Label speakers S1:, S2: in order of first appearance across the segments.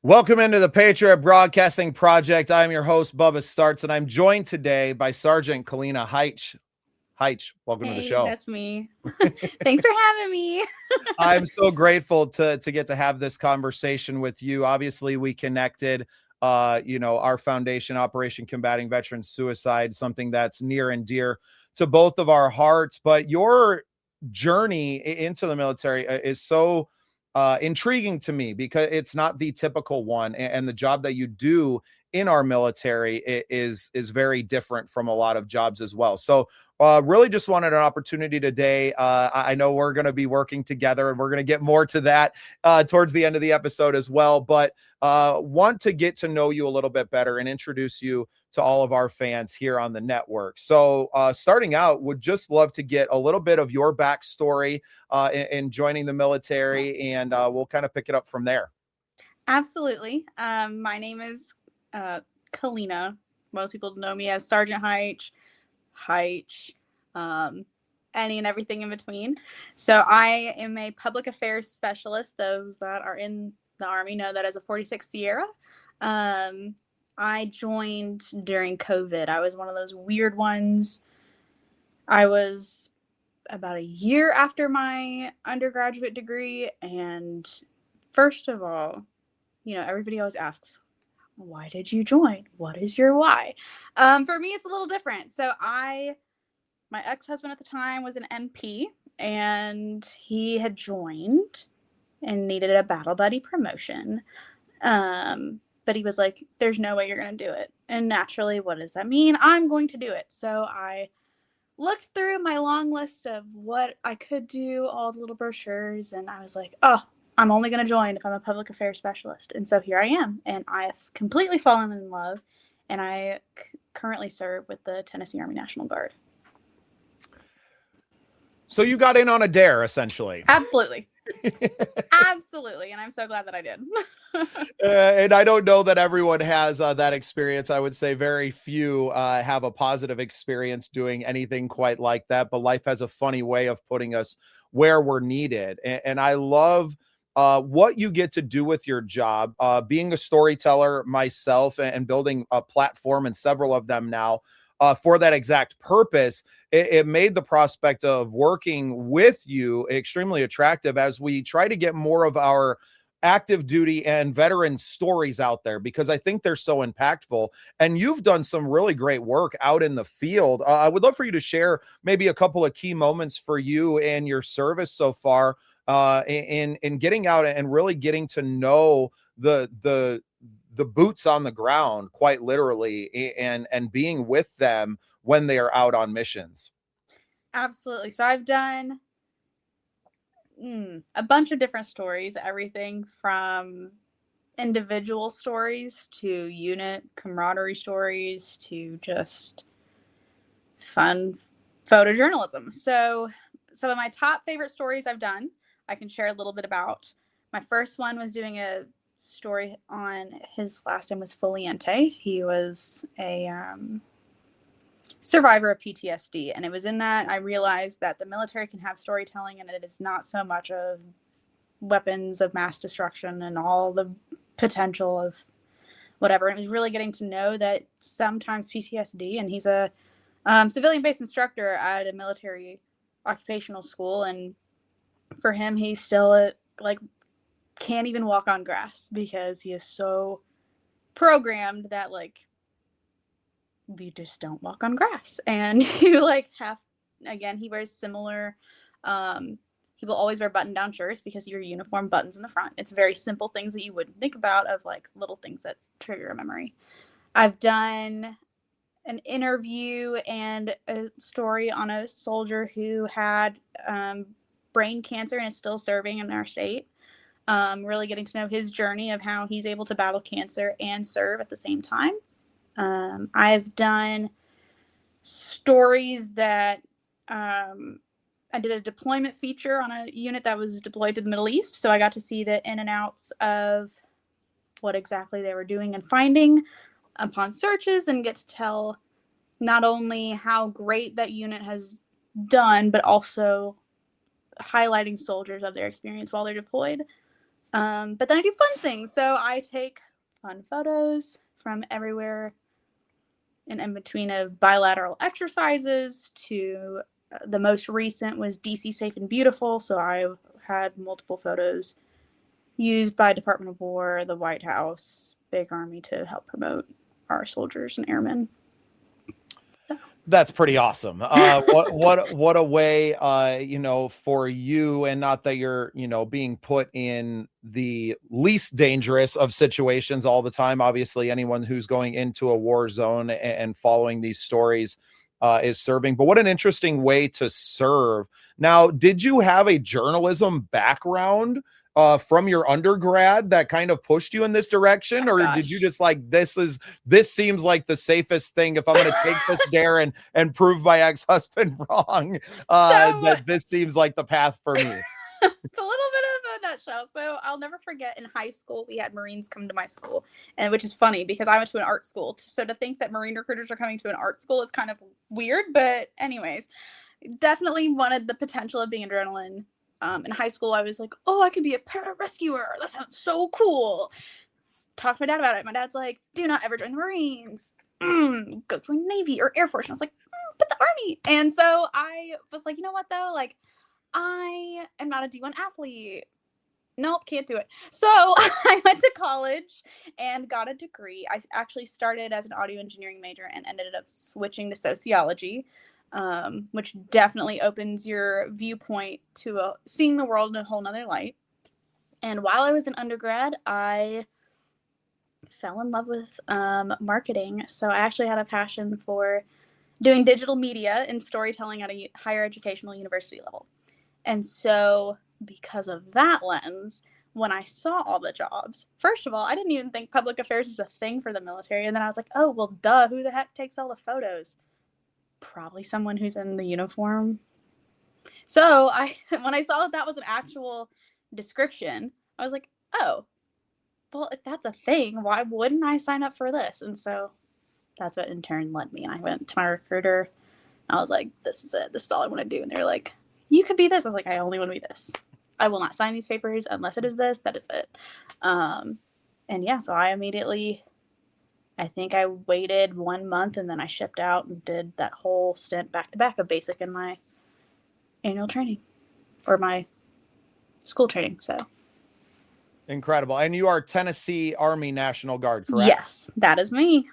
S1: Welcome into the Patriot Broadcasting Project. I'm your host, Bubba Startz, and I'm joined today by Sergeant Kalina Hyche. Hyche, welcome to the
S2: Hey,
S1: show.
S2: that's me. Thanks for having me.
S1: I'm so grateful to get to have this conversation with you. Obviously, we connected, our foundation, Operation Combating Veterans Suicide, something that's near and dear to both of our hearts. But your journey into the military is so intriguing to me because it's not the typical one, and the job that you do in our military is very different from a lot of jobs as well. So really just wanted an opportunity today. I know we're going to be working together and we're going to get more to that towards the end of the episode as well, but want to get to know you a little bit better and introduce you to all of our fans here on the network. So starting out, would just love to get a little bit of your backstory in joining the military, and we'll kind of pick it up from there.
S2: Absolutely. My name is Kalina. Most people know me as Sergeant Hyche, any and everything in between. So I am a public affairs specialist. Those that are in the Army know that as a 46 Sierra. I joined during COVID. I was one of those weird ones. I was about a year after my undergraduate degree. And first of all, everybody always asks, why did you join? What is your why? For me, it's a little different. So my ex-husband at the time was an MP, and he had joined and needed a battle buddy promotion. But he was like, there's no way you're going to do it. And naturally, what does that mean? I'm going to do it. So I looked through my long list of what I could do, all the little brochures, and I was like, oh, I'm only going to join if I'm a public affairs specialist. And so here I am, and I've completely fallen in love, and I currently serve with the Tennessee Army National Guard.
S1: So you got in on a dare, essentially.
S2: Absolutely. Absolutely. And I'm so glad that I did.
S1: And I don't know that everyone has that experience. I would say very few have a positive experience doing anything quite like that. But life has a funny way of putting us where we're needed. And I love what you get to do with your job. Being a storyteller myself and building a platform, and several of them now, for that exact purpose, it made the prospect of working with you extremely attractive as we try to get more of our active duty and veteran stories out there, because I think they're so impactful. And you've done some really great work out in the field. I would love for you to share maybe a couple of key moments for you and your service so far in getting out and really getting to know the boots on the ground, quite literally, and being with them when they are out on missions.
S2: Absolutely. So I've done a bunch of different stories, everything from individual stories to unit camaraderie stories to just fun photojournalism. So some of my top favorite stories I've done, I can share a little bit about. My first one was doing a story on, his last name was Foliente. He was a survivor of PTSD, and it was in that I realized that the military can have storytelling, and it is not so much of weapons of mass destruction and all the potential of whatever. It was really getting to know that sometimes PTSD, and he's a civilian-based instructor at a military occupational school, and for him, he's still can't even walk on grass because he is so programmed that we just don't walk on grass. And you have, again, he wears similar, he will always wear button down shirts because your uniform buttons in the front. It's very simple things that you wouldn't think about, of little things that trigger a memory. I've done an interview and a story on a soldier who had brain cancer and is still serving in our state. Really getting to know his journey of how he's able to battle cancer and serve at the same time. I've done stories that I did a deployment feature on a unit that was deployed to the Middle East. So I got to see the in and outs of what exactly they were doing and finding upon searches, and get to tell not only how great that unit has done, but also highlighting soldiers of their experience while they're deployed. But then I do fun things. So I take fun photos from everywhere and in between of bilateral exercises to the most recent was DC Safe and Beautiful. So I had multiple photos used by Department of War, the White House, Big Army to help promote our soldiers and airmen.
S1: That's pretty awesome. What a way, for you, and not that you're, being put in the least dangerous of situations all the time. Obviously, anyone who's going into a war zone and following these stories is serving. But what an interesting way to serve. Now, did you have a journalism background from your undergrad that kind of pushed you in this direction, or did you just like, this seems like the safest thing if I'm going to take this dare and prove my ex-husband wrong, that this seems like the path for me?
S2: It's a little bit of a nutshell. So I'll never forget, in high school we had Marines come to my school, and which is funny because I went to an art school, so to think that Marine recruiters are coming to an art school is kind of weird. But anyways, definitely wanted the potential of being adrenaline. In high school, I was like, oh, I can be a pararescuer. That sounds so cool. Talked to my dad about it. My dad's like, do not ever join the Marines. Go join Navy or Air Force. And I was like, but the Army. And so I was like, you know what, though? Like, I am not a D1 athlete. Nope, can't do it. So I went to college and got a degree. I actually started as an audio engineering major and ended up switching to sociology. Which definitely opens your viewpoint to seeing the world in a whole nother light. And while I was in undergrad, I fell in love with marketing. So I actually had a passion for doing digital media and storytelling at a higher educational university level. And so because of that lens, when I saw all the jobs, first of all, I didn't even think public affairs is a thing for the military. And then I was like, oh, well, duh, who the heck takes all the photos? Probably someone who's in the uniform. So when I saw that was an actual description, I was like, oh, well, if that's a thing, why wouldn't I sign up for this? And so that's what in turn led me. I went to my recruiter. I was like, this is it. This is all I want to do. And they're like, you could be this. I was like, I only want to be this. I will not sign these papers unless it is this. That is it. And yeah, so I think I waited 1 month and then I shipped out and did that whole stint back to back of basic and my annual training or my school training. So
S1: incredible. And you are Tennessee Army National Guard, correct?
S2: Yes, that is me.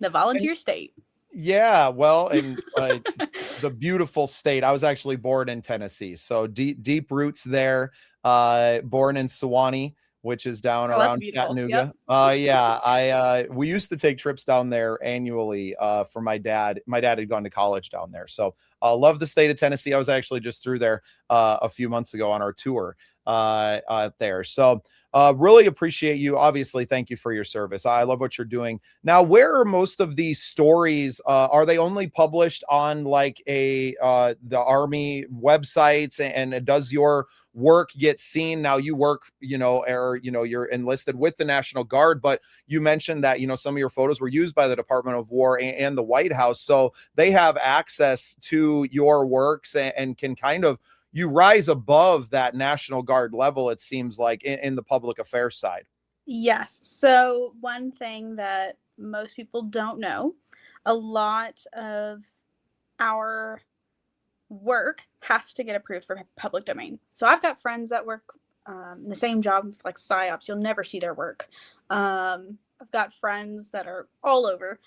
S2: The volunteer state.
S1: Yeah, well, and the beautiful state. I was actually born in Tennessee, so deep roots there. Born in Sewanee, which is down around Chattanooga. Yep. We used to take trips down there annually for my dad. My dad had gone to college down there. So love the state of Tennessee. I was actually just through there a few months ago on our tour there. So really appreciate you. Obviously, thank you for your service. I love what you're doing. Now, where are most of these stories? Are they only published on like the Army websites, and does your work get seen? Now you work, you're enlisted with the National Guard, but you mentioned that, some of your photos were used by the Department of War and the White House. So they have access to your works and can kind of, you rise above that National Guard level, it seems like, in the public affairs side.
S2: Yes. So one thing that most people don't know, a lot of our work has to get approved for public domain. So I've got friends that work in the same job, like PsyOps. You'll never see their work. I've got friends that are all over.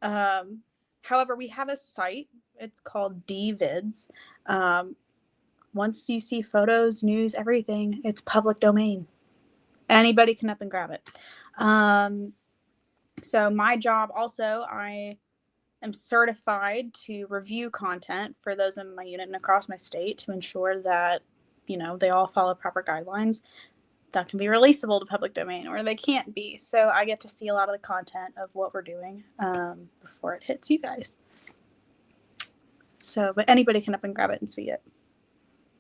S2: However, we have a site. It's called DVids. Once you see photos, news, everything, it's public domain. Anybody can up and grab it. So my job also, I am certified to review content for those in my unit and across my state to ensure that, they all follow proper guidelines that can be releasable to public domain, or they can't be. So I get to see a lot of the content of what we're doing before it hits you guys. So, but anybody can up and grab it and see it.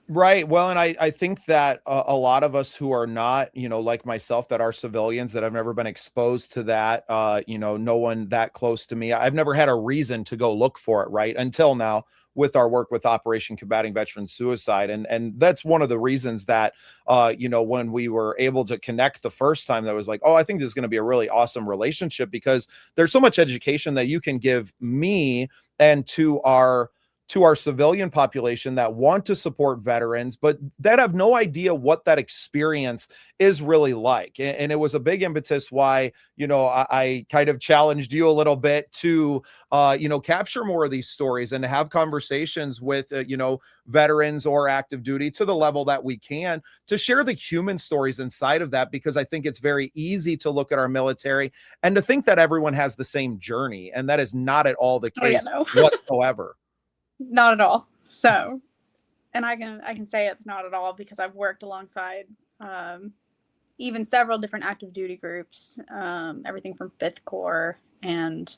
S1: Right. Well, and I think that a lot of us who are not, like myself, that are civilians, that have never been exposed to that, no one that close to me, I've never had a reason to go look for it. Right. Until now, with our work with Operation Combating Veteran Suicide. And that's one of the reasons that, when we were able to connect the first time, that was like, oh, I think this is going to be a really awesome relationship, because there's so much education that you can give me and to our civilian population that want to support veterans, but that have no idea what that experience is really like. And it was a big impetus why, I kind of challenged you a little bit to, capture more of these stories and to have conversations with, veterans or active duty to the level that we can, to share the human stories inside of that, because I think it's very easy to look at our military and to think that everyone has the same journey. And that is not at all the case whatsoever.
S2: Not at all. So, and I can say it's not at all, because I've worked alongside even several different active duty groups, everything from 5th Corps and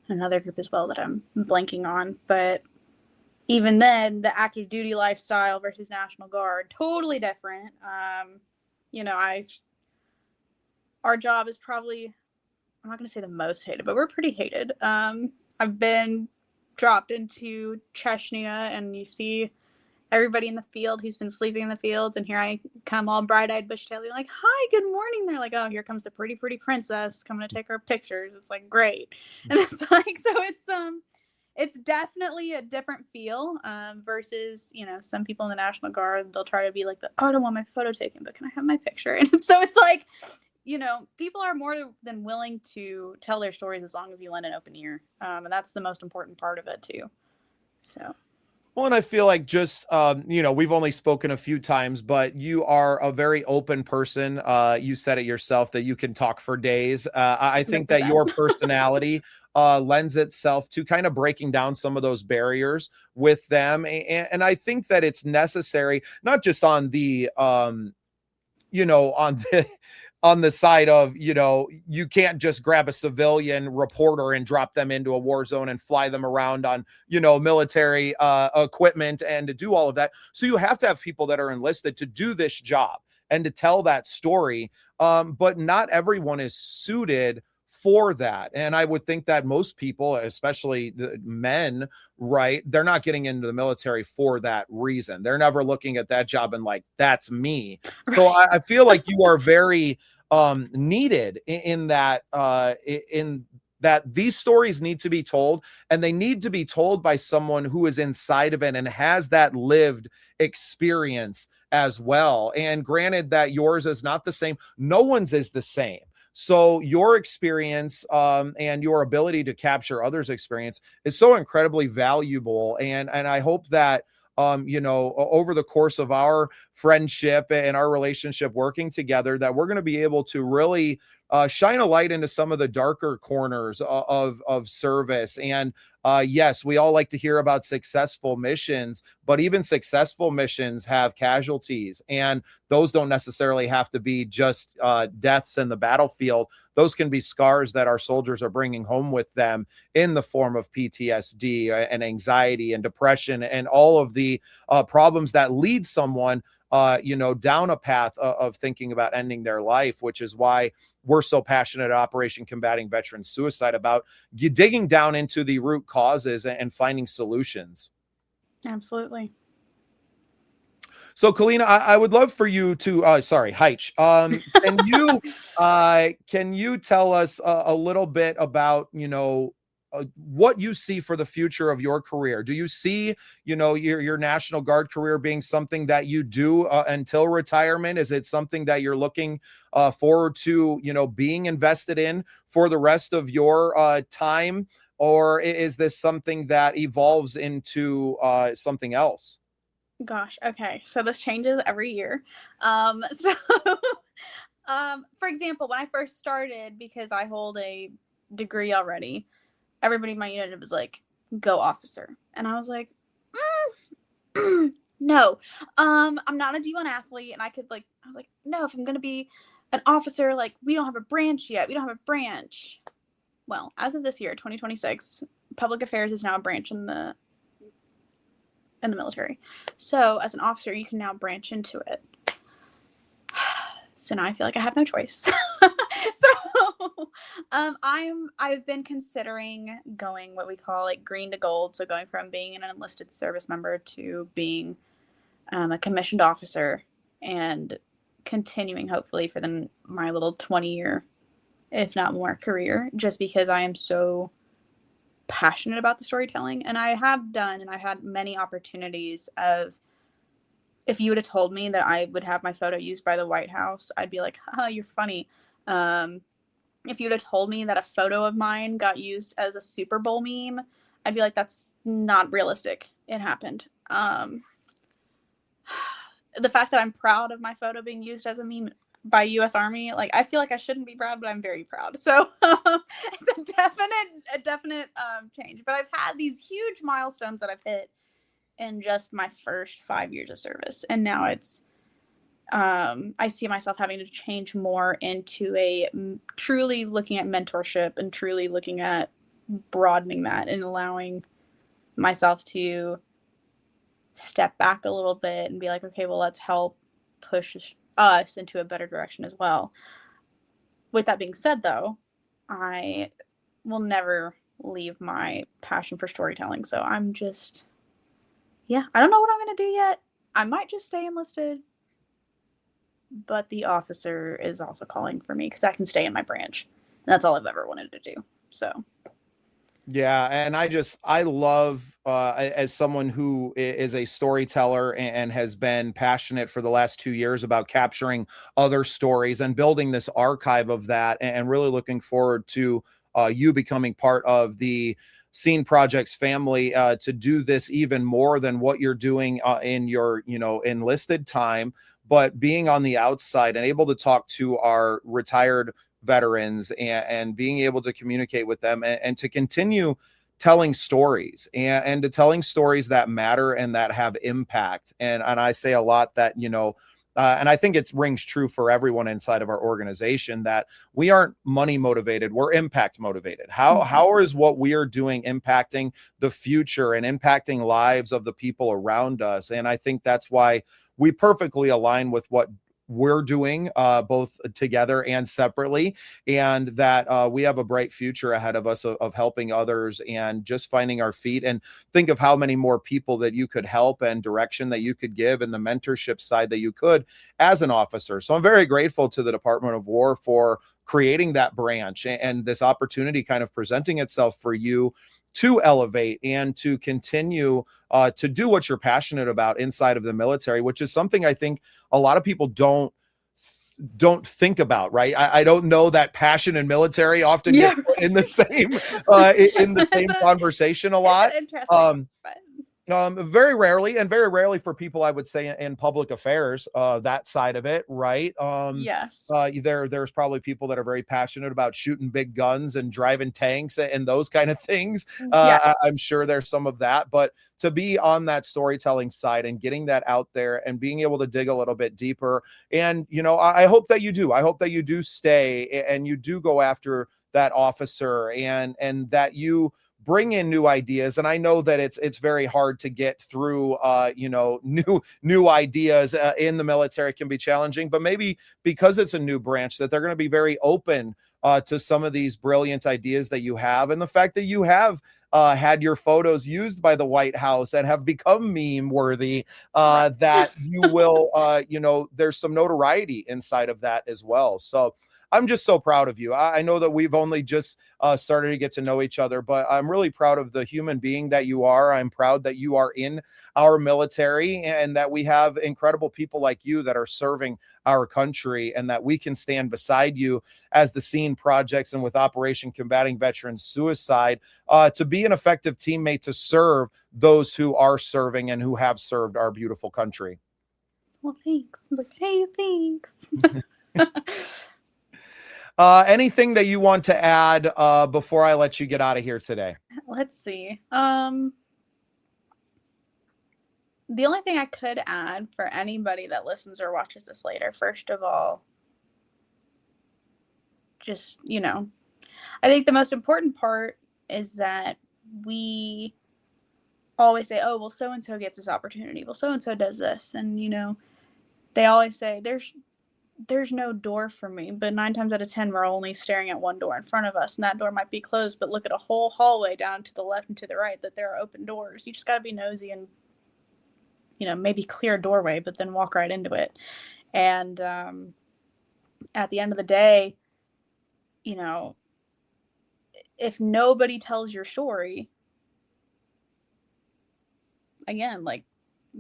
S2: another group as well that I'm blanking on. But even then, the active duty lifestyle versus National Guard, totally different. Our job is probably, I'm not going to say the most hated, but we're pretty hated. I've been dropped into Chechnya, and you see everybody in the field who's been sleeping in the fields, and here I come all bright-eyed, bushy-tailed, like, hi, good morning. They're like, oh, here comes the pretty princess coming to take our pictures. It's like, great. And it's like, so it's definitely a different feel versus, some people in the National Guard, they'll try to be like, I don't want my photo taken, but can I have my picture? And so it's like, people are more than willing to tell their stories as long as you lend an open ear. And that's the most important part of it too. So.
S1: Well, and I feel like just, we've only spoken a few times, but you are a very open person. You said it yourself that you can talk for days. I think that your personality lends itself to kind of breaking down some of those barriers with them. And I think that it's necessary, not just on the, on the side of, you can't just grab a civilian reporter and drop them into a war zone and fly them around on, military equipment and to do all of that. So you have to have people that are enlisted to do this job and to tell that story. But not everyone is suited for that. And I would think that most people, especially the men, right, they're not getting into the military for that reason. They're never looking at that job and like, that's me. Right. So I feel like you are very needed in that these stories need to be told, and they need to be told by someone who is inside of it and has that lived experience as well. And granted that yours is not the same, no one's is the same. So your experience and your ability to capture others' experience is so incredibly valuable. And I hope that, over the course of our friendship and our relationship working together, that we're going to be able to really shine a light into some of the darker corners of service. And yes, we all like to hear about successful missions, but even successful missions have casualties, and those don't necessarily have to be just deaths in the battlefield. Those can be scars that our soldiers are bringing home with them in the form of PTSD and anxiety and depression and all of the problems that lead someone down a path of thinking about ending their life, which is why we're so passionate at Operation Combating Veteran Suicide about digging down into the root causes and finding solutions.
S2: Absolutely.
S1: So, Kalina, I would love for you to, Hyche, can you tell us a little bit about, what you see for the future of your career? Do you see, your National Guard career being something that you do until retirement? Is it something that you're looking forward to, being invested in for the rest of your time? Or is this something that evolves into something else?
S2: Gosh, okay. So this changes every year. For example, when I first started, because I hold a degree already, everybody in my unit was like, go officer. And I was like, no, I'm not a D1 athlete. And I was like, no, if I'm going to be an officer, like, we don't have a branch yet. We don't have a branch. Well, as of this year, 2026, public affairs is now a branch in the military. So as an officer, you can now branch into it. So now I feel like I have no choice. So I've been considering going what we call like green to gold, so going from being an enlisted service member to being a commissioned officer, and continuing hopefully for my little 20-year, if not more, career, just because I am so passionate about the storytelling. And I've had many opportunities of, if you would have told me that I would have my photo used by the White House, I'd be like, haha, you're funny. If you'd have told me that a photo of mine got used as a Super Bowl meme, I'd be like, that's not realistic. It happened. The fact that I'm proud of my photo being used as a meme by U.S. Army, like, I feel like I shouldn't be proud, but I'm very proud. So it's a definite change. But I've had these huge milestones that I've hit in just my first 5 years of service, and now it's I see myself having to change more into a truly looking at mentorship and truly looking at broadening that and allowing myself to step back a little bit and be like, okay, well, let's help push us into a better direction as well. With that being said, though, I will never leave my passion for storytelling. So I'm just, I don't know what I'm going to do yet. I might just stay enlisted, but the officer is also calling for me because I can stay in my branch. And that's all I've ever wanted to do. So.
S1: Yeah, and I love as someone who is a storyteller and has been passionate for the last 2 years about capturing other stories and building this archive of that, and really looking forward to you becoming part of the Scene Projects family to do this even more than what you're doing in your enlisted time, but being on the outside and able to talk to our retired veterans and being able to communicate with them and to continue telling stories and to telling stories that matter and that have impact. And I say a lot that, and I think it rings true for everyone inside of our organization, that we aren't money motivated, we're impact motivated. How is what we are doing impacting the future and impacting lives of the people around us? And I think that's why we perfectly align with what we're doing both together and separately, and that we have a bright future ahead of us of helping others and just finding our feet. And think of how many more people that you could help and direction that you could give and the mentorship side that you could as an officer. So I'm very grateful to the Department of War for creating that branch and this opportunity kind of presenting itself for you to elevate and to continue to do what you're passionate about inside of the military, which is something I think a lot of people don't think about, right? I don't know that passion and military often get put in the same in the same conversation a lot.
S2: Interesting, but
S1: Very rarely for people, I would say, in public affairs, that side of it, right?
S2: Yes.
S1: There's probably people that are very passionate about shooting big guns and driving tanks and those kind of things. I'm sure there's some of that, but to be on that storytelling side and getting that out there and being able to dig a little bit deeper. And, I hope that you do. I hope that you do stay and you do go after that officer and that you bring in new ideas. And I know that it's very hard to get through, new ideas in the military can be challenging, but maybe because it's a new branch that they're going to be very open to some of these brilliant ideas that you have. And the fact that you have had your photos used by the White House and have become meme worthy, that you will, there's some notoriety inside of that as well. So I'm just so proud of you. I know that we've only just started to get to know each other, but I'm really proud of the human being that you are. I'm proud that you are in our military and that we have incredible people like you that are serving our country, and that we can stand beside you as the Scene Projects and with Operation Combating Veterans Suicide to be an effective teammate to serve those who are serving and who have served our beautiful country.
S2: Well, thanks. I was like, hey, thanks.
S1: Anything that you want to add before I let you get out of here today?
S2: Let's see. The only thing I could add for anybody that listens or watches this later, first of all, just, I think the most important part is that we always say, oh, well, so-and-so gets this opportunity. Well, so-and-so does this. And, they always say there's no door for me, but 9 times out of 10, we're only staring at one door in front of us, and that door might be closed, but look at a whole hallway down to the left and to the right that there are open doors. You just got to be nosy and, maybe clear a doorway, but then walk right into it. And at the end of the day, if nobody tells your story, again, like,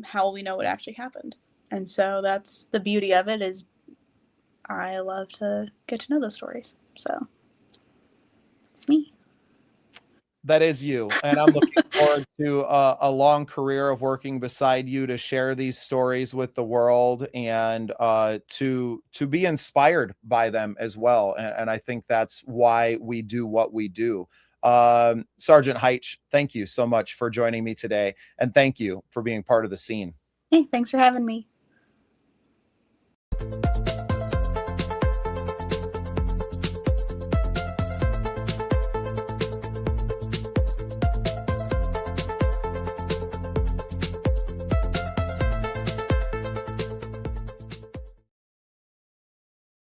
S2: how will we know what actually happened? And so that's the beauty of it, is I love to get to know those stories. So it's me.
S1: That is you. And I'm looking forward to a long career of working beside you to share these stories with the world, and to be inspired by them as well. And I think that's why we do what we do. Sergeant Hyche, thank you so much for joining me today. And thank you for being part of the scene.
S2: Hey, thanks for having me.